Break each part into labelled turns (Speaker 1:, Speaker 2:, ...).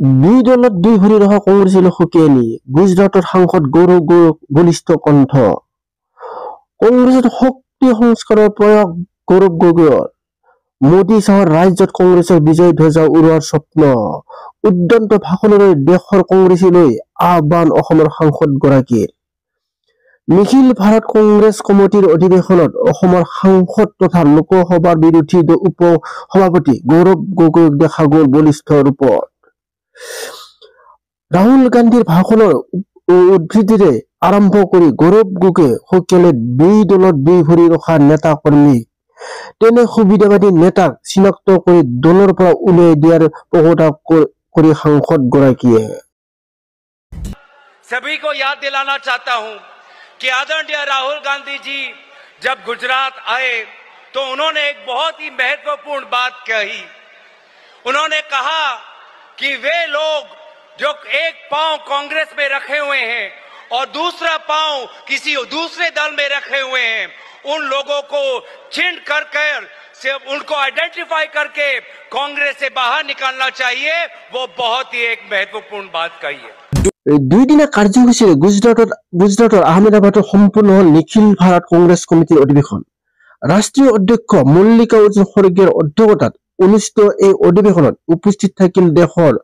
Speaker 1: দুই দলত দুই ভৰি ৰখা কংগ্ৰেছলৈ সকীয়াই নি গুজৰাটৰ সাংসদ গৌৰৱ বলিষ্ঠ কণ্ঠ। কংগ্ৰেছত শক্তি সংস্কাৰৰ প্ৰয়াস গৌৰৱ গগৈৰ। মোদী চাহৰ ৰাজ্যত কংগ্ৰেছৰ বিজয় ধ্বজা উৰুৱাৰ স্বপ্ন। উদ্যন্ত ভাষণলৈ দেশৰ কংগ্ৰেছীলৈ আহ্বান অসমৰ সাংসদগৰাকীৰ। নিখিল ভাৰত কংগ্ৰেছ কমিটিৰ অধিৱেশনত অসমৰ সাংসদ তথা লোকসভাৰ বিৰোধী উপ সভাপতি গৌৰৱ গগৈক দেখা গ'ল বলিষ্ঠ ৰূপত। ৰাহুল গান্ধীৰ ভাষণৰ উদ্ধৃতিৰে আৰম্ভ কৰি গৌৰৱ গগৈয়ে সকীয়ালে দুই দলত দুই ভৰি ৰখা নেতা কৰ্মীক। তেনে সুবিধাবাদী নেতাক চিনাক্ত কৰি দলৰ পৰা উলিয়াই দিয়াৰ প্ৰকটা কৰি সাংসদগৰাকীয়ে।
Speaker 2: सभी को याद दिलाना चाहता हूं कि आदरणीय राहुल गांधी जी जब गुजरात आए तो उन्होंने एक बहुत ही महत्वपूर्ण बात कही। उन्होंने कहा कि वे लोग जो एक पांव कांग्रेस में रखे हुए हैं और दूसरा पांव किसी दूसरे दल में रखे हुए हैं, उन लोगों को चिन्ह कर उनको आइडेंटिफाई करके कांग्रेस से बाहर निकालना चाहिए। वो बहुत ही एक महत्वपूर्ण बात कही है।
Speaker 1: দুই দিনা কাৰ্যসূচীৰে গুজৰাটৰ আহমেদাবাদত সম্পূৰ্ণ হল নিখিল ভাৰত কংগ্ৰেছ কমিটিৰ অধিৱেশন। ৰাষ্ট্ৰীয় অধ্যক্ষ মল্লিকাৰ্জুন খৰ্গেৰ অধ্যক্ষতাত অনুষ্ঠিত এই অধিৱেশনত উপস্থিত থাকিল দেশৰ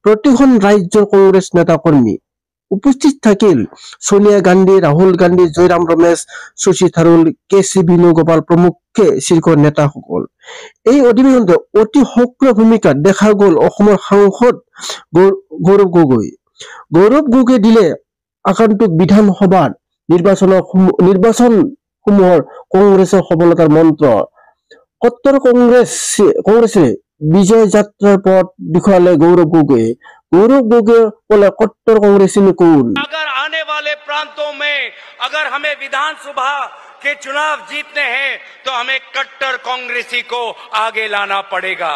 Speaker 1: প্ৰতিখন ৰাজ্যৰ কংগ্ৰেছ নেতা কৰ্মী। উপস্থিত থাকিল সোনিয়া গান্ধী, ৰাহুল গান্ধী, জয়ৰাম ৰমেশ, শশী থাৰুৰ, কে.চি. বেণুগোপাল প্ৰমুখ্যে শীৰ্ষ নেতাসকল। এই অধিৱেশনতে অতি সক্ৰিয় ভূমিকা দেখা গ'ল অসমৰ সাংসদ গৌৰৱ গগৈ। গৌৰৱ গগৈয়ে দিলে আগন্তুক বিধানসভাৰ নিৰ্বাচনসমূহৰ কংগ্ৰেছৰ সফলতাৰ মন্ত্ৰ। কট্টৰ কংগ্ৰেছে বিজয় যাত্ৰাৰ পথ দেখুৱালে গৌৰৱ গগৈয়ে। गौरव गगৈ बोले कट्टर कांग्रेसी में कौन।
Speaker 2: अगर आने वाले प्रांतों में अगर हमें विधानसभा के चुनाव जीतने हैं तो हमें कट्टर कांग्रेसी को आगे लाना पड़ेगा।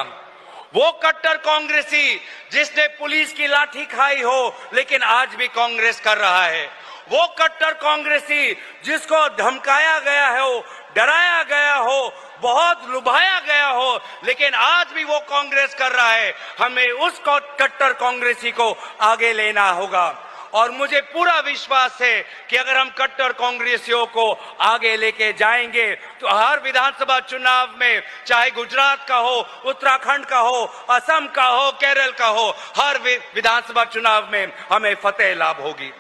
Speaker 2: वो कट्टर कांग्रेसी जिसने पुलिस की लाठी खाई हो लेकिन आज भी कांग्रेस कर रहा है। वो कट्टर कांग्रेसी जिसको धमकाया गया हो, डराया गया हो, बहुत लुभाया गया हो, लेकिन आज भी वो कांग्रेस कर रहा है। हमें उस कट्टर कांग्रेसी को आगे लेना होगा और मुझे पूरा विश्वास है कि अगर हम कट्टर कांग्रेसियों को आगे लेके जाएंगे तो हर विधानसभा चुनाव में, चाहे गुजरात का हो, उत्तराखंड का हो, असम का हो, केरल का हो, हर विधानसभा चुनाव में हमें फतेह लाभ होगी।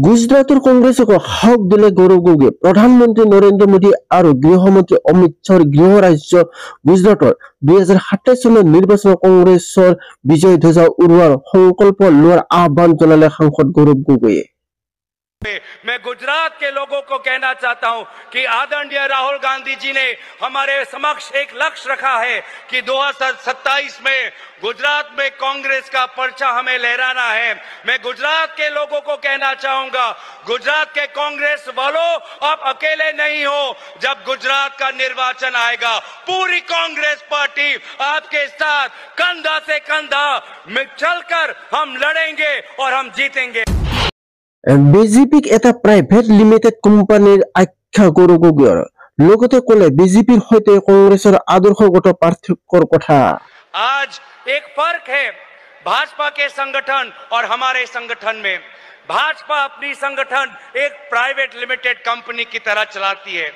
Speaker 1: গুজৰাটৰ কংগ্ৰেছক সাহস দিলে গৌৰৱ গগৈ। প্ৰধানমন্ত্ৰী নৰেন্দ্ৰ মোদী আৰু গৃহমন্ত্ৰী অমিত শ্বাহৰ গৃহ ৰাজ্য গুজৰাটৰ 2027 চনৰ নিৰ্বাচনত কংগ্ৰেছৰ বিজয় ধ্বজা উৰুৱাৰ সংকল্প লোৱাৰ আহ্বান জনালে সাংসদ গৌৰৱ গগৈয়ে।
Speaker 2: मैं गुजरात के लोगों को कहना चाहता हूं कि आदरणीय राहुल गांधी जी ने हमारे समक्ष एक लक्ष्य रखा है कि 2027 में गुजरात में कांग्रेस का पर्चा हमें लहराना है। मैं गुजरात के लोगों को कहना चाहूंगा, गुजरात के कांग्रेस वालों आप अकेले नहीं हो। जब गुजरात का निर्वाचन आएगा पूरी कांग्रेस पार्टी आपके साथ कंधा से कंधा चलकर हम लड़ेंगे और हम जीतेंगे।
Speaker 1: বিজেপিক এটা প্ৰাইভেট লিমিটেড কোম্পানীৰ আখ্যা গৌৰৱ গগৈৰ। লগতে ক'লে বিজেপিৰ সৈতে কংগ্ৰেছৰ আদৰ্শগত পাৰ্থক্যৰ কথা।
Speaker 2: आज एक फर्क है भाजपा के संगठन और हमारे संगठन में। भाजपा अपनी संगठन एक प्राइवेट लिमिटेड कंपनी की तरह चलाती है,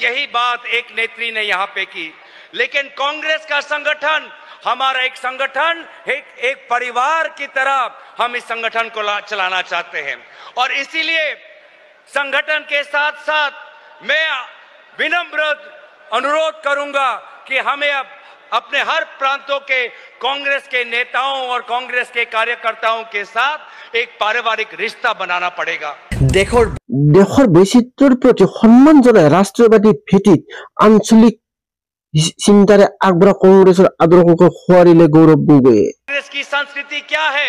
Speaker 2: यही बात एक नेत्री ने यहाँ पे की। लेकिन कांग्रेस का संगठन, हमारा एक संगठन एक परिवार की तरह हम इस संगठन को चलाना चाहते हैं और इसीलिए संगठन के साथ साथ मैं विनम्र अनुरोध करूंगा कि हमें अब अपने हर प्रांतों के कांग्रेस के नेताओं और कांग्रेस के कार्यकर्ताओं के साथ एक पारिवारिक रिश्ता बनाना पड़ेगा।
Speaker 1: देशर বৈচিত্ৰ্যৰ প্ৰতি সন্মান জনাই ৰাষ্ট্ৰীয়বাদী ভিত্তিত আঞ্চলিক चिंतारे आगबरा कांग्रेसर आदर्श को खुआरिले गौरव गगৈ।
Speaker 2: कांग्रेस की संस्कृति क्या है?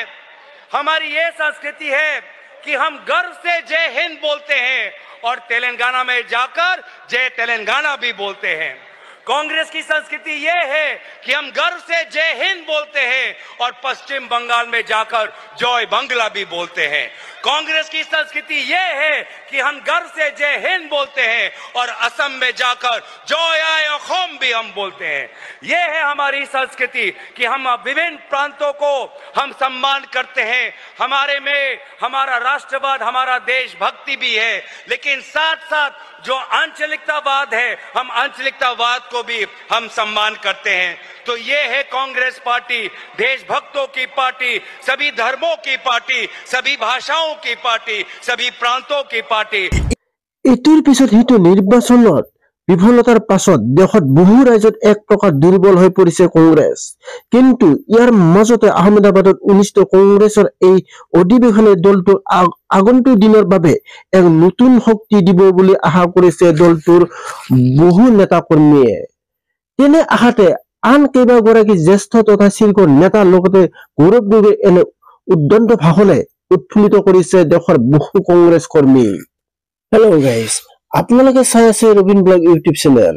Speaker 2: हमारी ये संस्कृति है कि हम गर्व से जय हिंद बोलते हैं और तेलंगाना में जाकर जय तेलंगाना भी बोलते हैं। कांग्रेस की संस्कृति ये है कि हम गर्व से जय हिंद बोलते हैं और पश्चिम बंगाल में जाकर जय बांग्ला भी बोलते हैं। कांग्रेस की संस्कृति ये है कि हम गर्व से जय हिंद बोलते हैं और असम में जाकर जय आय अखोम भी हम बोलते हैं। ये है हमारी संस्कृति कि हम विभिन्न प्रांतों को हम सम्मान करते हैं। हमारे में हमारा राष्ट्रवाद, हमारा देशभक्ति भी है, लेकिन साथ साथ जो आंचलिकतावाद है, हम आंचलिकतावाद को भी हम सम्मान करते हैं। तो ये है कांग्रेस पार्टी, देशभक्तों की पार्टी, सभी धर्मों की पार्टी, सभी भाषाओं की पार्टी, सभी प्रांतों की पार्टी।
Speaker 1: इतर पिছত हितु निर्वाचনত विफलतार पाছত देशत বহু ৰাজ্যত এক প্ৰকাৰ দুৰ্বল হৈ পৰিছে কংগ্ৰেছ। কিন্তু ইয়াৰ মাজতে আহমেদাবাদত অনুষ্ঠিত কংগ্ৰেছৰ এই অধিৱেশনে দলটোৰ আগন্তুক দিনৰ বাবে এক নতুন শক্তি দিব বুলি আশা কৰিছে দলটোৰ বহু নেতা কৰ্মীয়ে। তেনে আশাতে আন কেইবাগৰাকী জ্যেষ্ঠ তথা শীৰ্ষ নেতাৰ লগতে গৌৰৱ গগৈৰ এনে উদ্দণ্ড ভাষণে উৎফুল্লিত কৰিছে দেশৰ বহু কংগ্ৰেছ কৰ্মী। হেল্ল' গাইজ, আপোনালোকে চাই আছে ৰবিন ব্লগ ইউটিউব চেনেল।